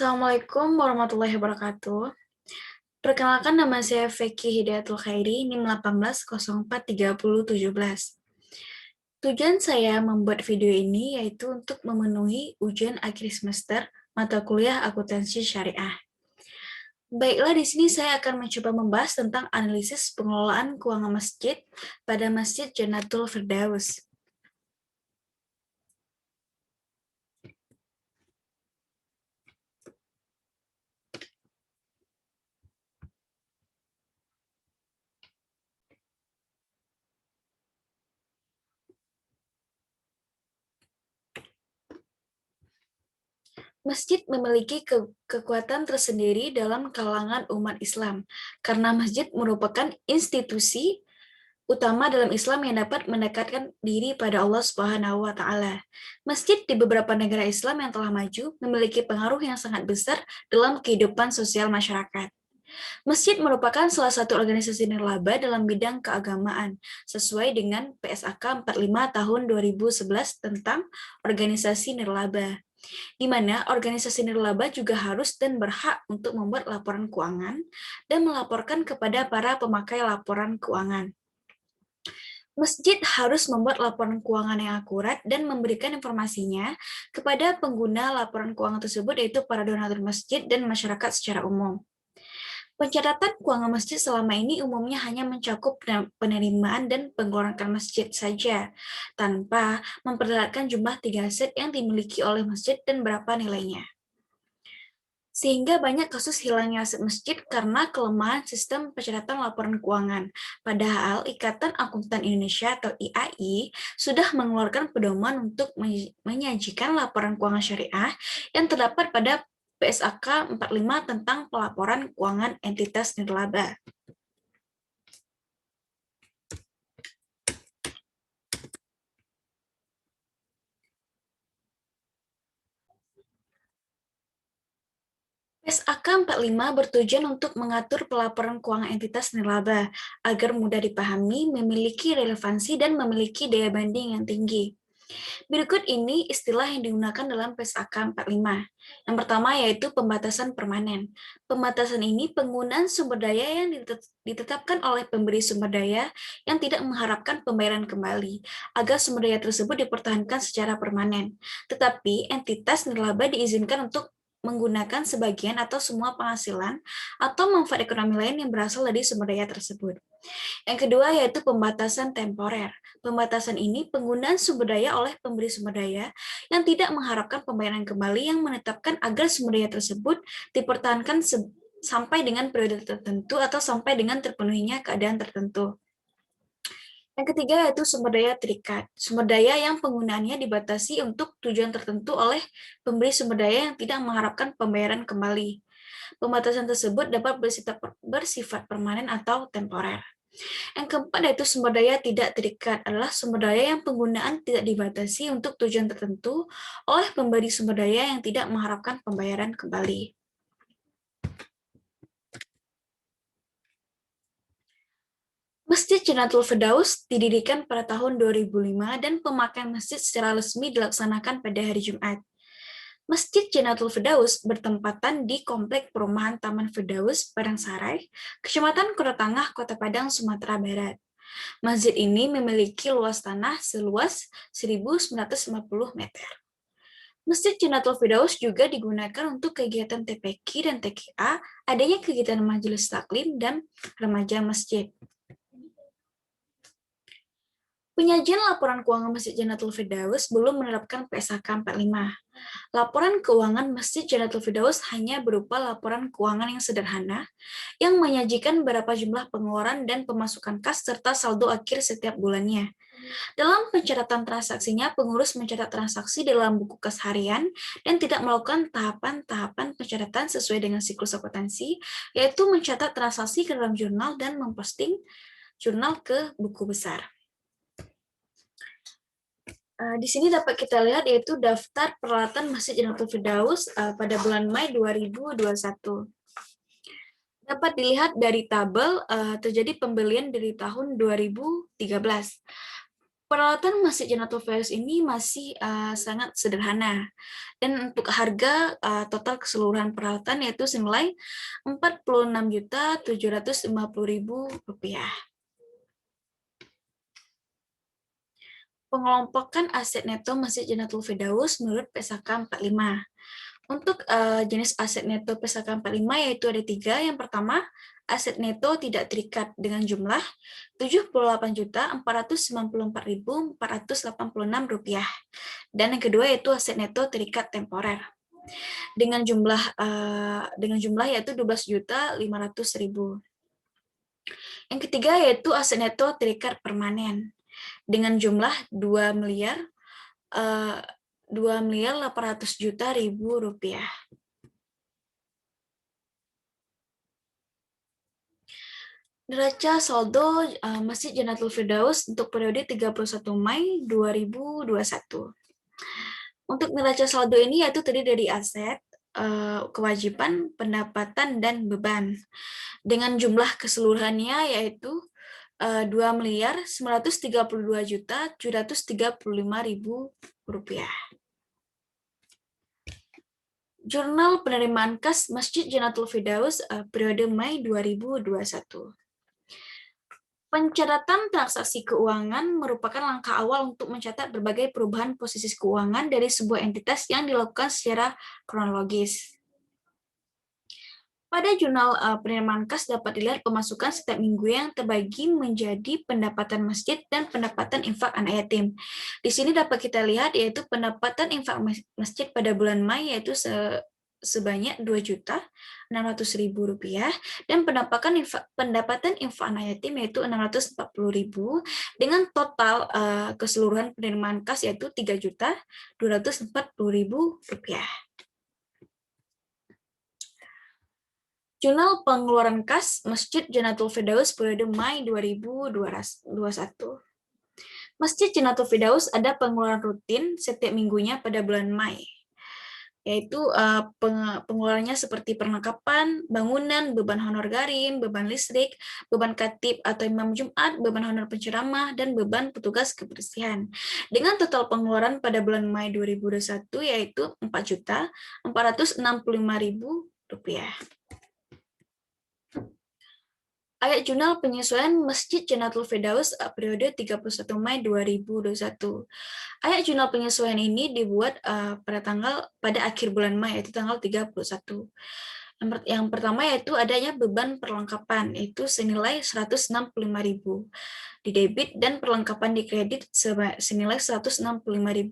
Assalamualaikum warahmatullahi wabarakatuh. Perkenalkan, nama saya Feki Hidayatul Khairi, NIM 18043017. Tujuan saya membuat video ini yaitu untuk memenuhi ujian akhir semester mata kuliah akuntansi syariah. Baiklah, di sini saya akan mencoba membahas tentang analisis pengelolaan keuangan masjid pada Masjid Jannatul Firdaus. Masjid memiliki kekuatan tersendiri dalam kalangan umat Islam, karena masjid merupakan institusi utama dalam Islam yang dapat mendekatkan diri pada Allah Subhanahu wa Ta'ala. Masjid di beberapa negara Islam yang telah maju memiliki pengaruh yang sangat besar dalam kehidupan sosial masyarakat. Masjid merupakan salah satu organisasi nirlaba dalam bidang keagamaan, sesuai dengan PSAK 45 tahun 2011 tentang organisasi nirlaba, di mana organisasi nirlaba juga harus dan berhak untuk membuat laporan keuangan dan melaporkan kepada para pemakai laporan keuangan. Masjid harus membuat laporan keuangan yang akurat dan memberikan informasinya kepada pengguna laporan keuangan tersebut, yaitu para donatur masjid dan masyarakat secara umum. Pencatatan keuangan masjid selama ini umumnya hanya mencakup penerimaan dan pengeluaran masjid saja, tanpa memperlihatkan jumlah 3 aset yang dimiliki oleh masjid dan berapa nilainya. Sehingga banyak kasus hilangnya aset masjid karena kelemahan sistem pencatatan laporan keuangan. Padahal Ikatan Akuntan Indonesia atau IAI sudah mengeluarkan pedoman untuk menyajikan laporan keuangan syariah yang terdapat pada PSAK 45 tentang pelaporan keuangan entitas nirlaba. PSAK 45 bertujuan untuk mengatur pelaporan keuangan entitas nirlaba agar mudah dipahami, memiliki relevansi, dan memiliki daya banding yang tinggi. Berikut ini istilah yang digunakan dalam PSAK 45. Yang pertama yaitu pembatasan permanen. Pembatasan ini penggunaan sumber daya yang ditetapkan oleh pemberi sumber daya yang tidak mengharapkan pembayaran kembali, agar sumber daya tersebut dipertahankan secara permanen. Tetapi entitas nirlaba diizinkan untuk menggunakan sebagian atau semua penghasilan atau manfaat ekonomi lain yang berasal dari sumber daya tersebut. Yang kedua yaitu pembatasan temporer. Pembatasan ini penggunaan sumber daya oleh pemberi sumber daya yang tidak mengharapkan pembayaran kembali yang menetapkan agar sumber daya tersebut dipertahankan sampai dengan periode tertentu atau sampai dengan terpenuhinya keadaan tertentu. Yang ketiga yaitu sumber daya terikat. Sumber daya yang penggunaannya dibatasi untuk tujuan tertentu oleh pemberi sumber daya yang tidak mengharapkan pembayaran kembali. Pembatasan tersebut dapat bersifat permanen atau temporer. Yang keempat yaitu sumber daya tidak terikat, adalah sumber daya yang penggunaan tidak dibatasi untuk tujuan tertentu oleh pemberi sumber daya yang tidak mengharapkan pembayaran kembali. Masjid Jannatul Firdaus didirikan pada tahun 2005 dan pemakaian masjid secara resmi dilaksanakan pada hari Jumat. Masjid Jannatul Firdaus bertempatan di Komplek Perumahan Taman Firdaus, Padangsarai, Kecamatan Kota Tangah, Kota Padang, Sumatera Barat. Masjid ini memiliki luas tanah seluas 1.950 meter. Masjid Jannatul Firdaus juga digunakan untuk kegiatan TPQ dan TKA, adanya kegiatan majelis taklim dan remaja masjid. Penyajian laporan keuangan Masjid Jannatul Firdaus belum menerapkan PSAK 45. Laporan keuangan Masjid Jannatul Firdaus hanya berupa laporan keuangan yang sederhana, yang menyajikan berapa jumlah pengeluaran dan pemasukan kas serta saldo akhir setiap bulannya. Dalam pencatatan transaksinya, pengurus mencatat transaksi dalam buku kas harian dan tidak melakukan tahapan-tahapan pencatatan sesuai dengan siklus akuntansi, yaitu mencatat transaksi ke dalam jurnal dan memposting jurnal ke buku besar. Di sini dapat kita lihat yaitu daftar peralatan Masjid Jannatul Firdaus pada bulan Mei 2021. Dapat dilihat dari tabel terjadi pembelian dari tahun 2013. Peralatan Masjid Jannatul Firdaus ini masih sangat sederhana. Dan untuk harga total keseluruhan peralatan yaitu senilai Rp46.750.000. Pengelompokan aset neto Masjid Jannatul Firdaus menurut PSAK 45. Untuk jenis aset neto PSAK 45 yaitu ada 3. Yang pertama, aset neto tidak terikat dengan jumlah Rp78.494.486. Dan yang kedua yaitu aset neto terikat temporer dengan jumlah yaitu Rp12.500.000. Yang ketiga yaitu aset neto terikat permanen dengan jumlah Rp2.800.000.000. Neraca saldo Masjid Jannatul Firdaus untuk periode 31 Mei 2021. Untuk neraca saldo ini yaitu terdiri dari aset, kewajiban, pendapatan, dan beban. Dengan jumlah keseluruhannya yaitu Rp2.932.735.000. Jurnal penerimaan kas Masjid Jannatul Firdaus periode Mei 2021. Pencatatan transaksi keuangan merupakan langkah awal untuk mencatat berbagai perubahan posisi keuangan dari sebuah entitas yang dilakukan secara kronologis. Pada jurnal penerimaan kas dapat dilihat pemasukan setiap minggu yang terbagi menjadi pendapatan masjid dan pendapatan infak anak yatim. Di sini dapat kita lihat yaitu pendapatan infak masjid pada bulan Mei yaitu sebanyak Rp2.600.000 dan pendapatan infak anak yatim yaitu Rp640.000 dengan total keseluruhan penerimaan kas yaitu Rp3.240.000. Jurnal pengeluaran kas Masjid Jannatul Firdaus periode Mei 2021. Masjid Jannatul Firdaus ada pengeluaran rutin setiap minggunya pada bulan Mei, yaitu pengeluarannya seperti perlengkapan, bangunan, beban honor garim, beban listrik, beban khatib atau imam Jumat, beban honor penceramah, dan beban petugas kebersihan. Dengan total pengeluaran pada bulan Mei 2021 yaitu Rp4.465.000. Ayat jurnal penyesuaian Masjid Jannatul Firdaus periode 31 Mei 2021. Ayat jurnal penyesuaian ini dibuat pada akhir bulan Mei, yaitu tanggal 31. Yang pertama yaitu adanya beban perlengkapan, yaitu senilai Rp165.000 di debit dan perlengkapan di kredit senilai Rp165.000.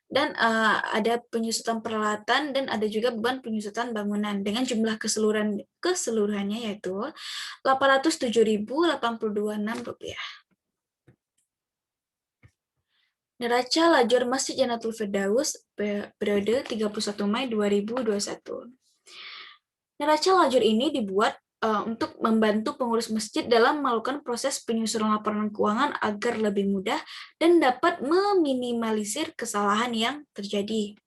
Dan ada penyusutan peralatan dan ada juga beban penyusutan bangunan dengan jumlah keseluruhannya yaitu Rp807.082,6. Neraca lajur Masjid Jannatul Firdaus periode 31 Mei 2021. Neraca lajur ini dibuat untuk membantu pengurus masjid dalam melakukan proses penyusunan laporan keuangan agar lebih mudah dan dapat meminimalisir kesalahan yang terjadi.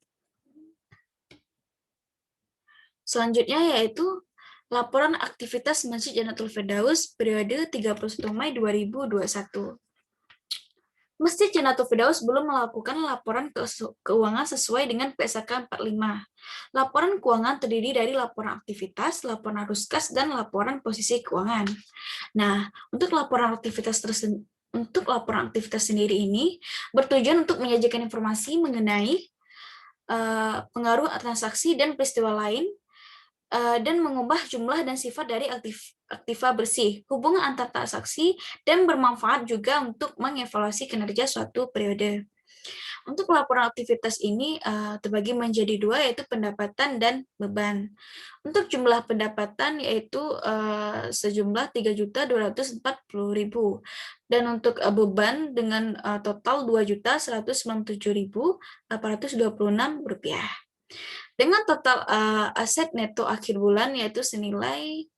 Selanjutnya yaitu laporan aktivitas Masjid Jannatul Firdaus periode 31 Mei 2021. Masjid Jannatul Firdaus belum melakukan laporan keuangan sesuai dengan PSAK 45. Laporan keuangan terdiri dari laporan aktivitas, laporan arus kas, dan laporan posisi keuangan. Nah, untuk laporan aktivitas sendiri ini bertujuan untuk menyajikan informasi mengenai pengaruh transaksi dan peristiwa lain dan mengubah jumlah dan sifat dari aktiva bersih, hubungan antar transaksi, dan bermanfaat juga untuk mengevaluasi kinerja suatu periode. Untuk laporan aktivitas ini terbagi menjadi 2, yaitu pendapatan dan beban. Untuk jumlah pendapatan yaitu sejumlah Rp3.240.000 dan untuk beban dengan total Rp2.197.826. Dengan total aset neto akhir bulan yaitu senilai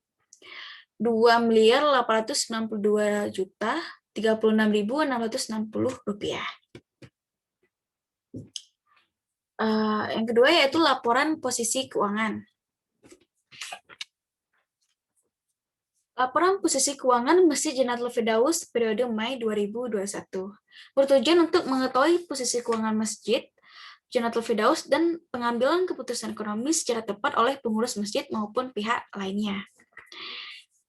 Rp2.892.036.660. Yang kedua yaitu laporan posisi keuangan. Laporan posisi keuangan Masjid Jannatul Firdaus periode Mei 2021. Bertujuan untuk mengetahui posisi keuangan Masjid Jannatul Firdaus dan pengambilan keputusan ekonomi secara tepat oleh pengurus masjid maupun pihak lainnya.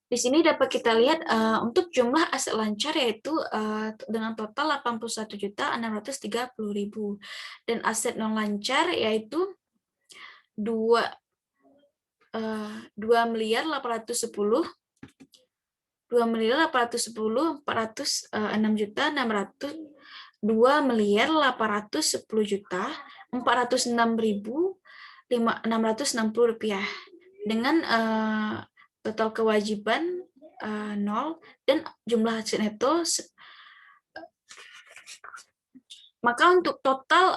Di sini dapat kita lihat untuk jumlah aset lancar yaitu dengan total 81.630.000 dan aset non lancar yaitu 2.810.406.406.606.660 rupiah dengan total kewajiban 0 dan jumlah hasil neto. Maka untuk total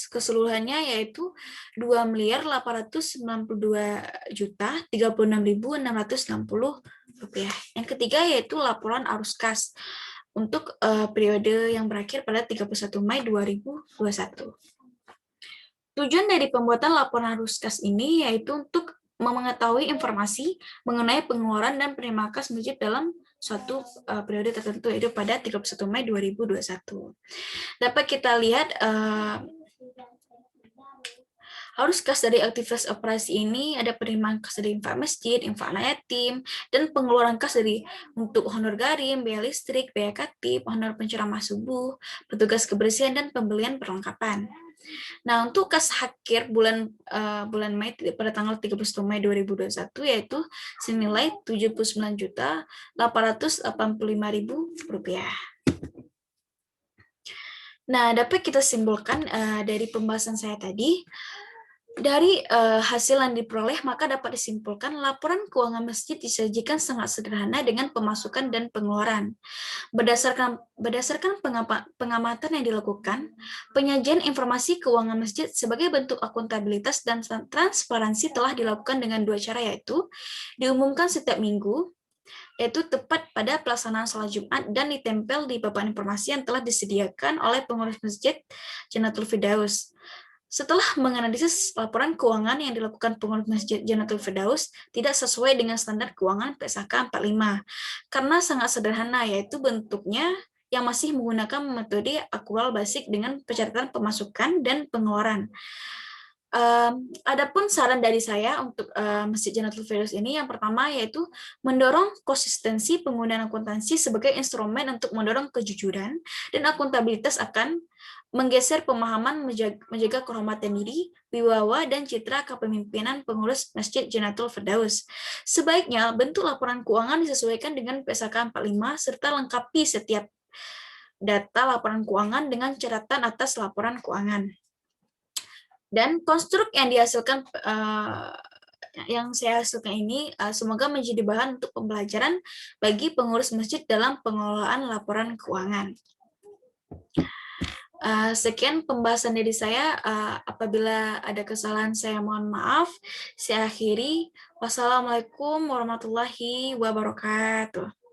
keseluruhannya yaitu 2.892.036.660 rupiah. Yang ketiga yaitu laporan arus kas untuk periode yang berakhir pada 31 Mei 2021. Tujuan dari pembuatan laporan arus kas ini yaitu untuk mengetahui informasi mengenai pengeluaran dan penerimaan kas masjid dalam suatu periode tertentu yaitu pada 31 Mei 2021. Dapat kita lihat arus kas dari aktivitas operasi ini ada penerimaan kas dari infak masjid, infak anak yatim, dan pengeluaran kas dari untuk honor garim, biaya listrik, biaya katib, honor penceramah subuh, petugas kebersihan, dan pembelian perlengkapan. Nah, untuk kas hakir bulan Mei pada tanggal 31 Mei 2021 yaitu senilai Rp79.885.000. Nah, dapat kita simpulkan dari pembahasan saya tadi, dari hasil yang diperoleh, maka dapat disimpulkan laporan keuangan masjid disajikan sangat sederhana dengan pemasukan dan pengeluaran. Berdasarkan pengamatan yang dilakukan, penyajian informasi keuangan masjid sebagai bentuk akuntabilitas dan transparansi telah dilakukan dengan dua cara, yaitu diumumkan setiap minggu, yaitu tepat pada pelaksanaan sholat Jumat, dan ditempel di papan informasi yang telah disediakan oleh pengurus masjid Jannatul Firdaus. Setelah menganalisis laporan keuangan yang dilakukan pengurus Masjid Jannatul Firdaus tidak sesuai dengan standar keuangan PSAK 45 karena sangat sederhana, yaitu bentuknya yang masih menggunakan metode akrual basic dengan pencatatan pemasukan dan pengeluaran. Adapun saran dari saya untuk Masjid Jannatul Firdaus ini, yang pertama yaitu mendorong konsistensi penggunaan akuntansi sebagai instrumen untuk mendorong kejujuran dan akuntabilitas, akan menggeser pemahaman menjaga kehormatan diri, wibawa, dan citra kepemimpinan pengurus Masjid Jannatul Firdaus. Sebaiknya bentuk laporan keuangan disesuaikan dengan PSAK 45 serta lengkapi setiap data laporan keuangan dengan catatan atas laporan keuangan. Dan konstruk yang dihasilkan yang saya hasilkan ini semoga menjadi bahan untuk pembelajaran bagi pengurus masjid dalam pengelolaan laporan keuangan. Sekian pembahasan dari saya. Apabila ada kesalahan saya mohon maaf. Saya akhiri. Wassalamualaikum warahmatullahi wabarakatuh.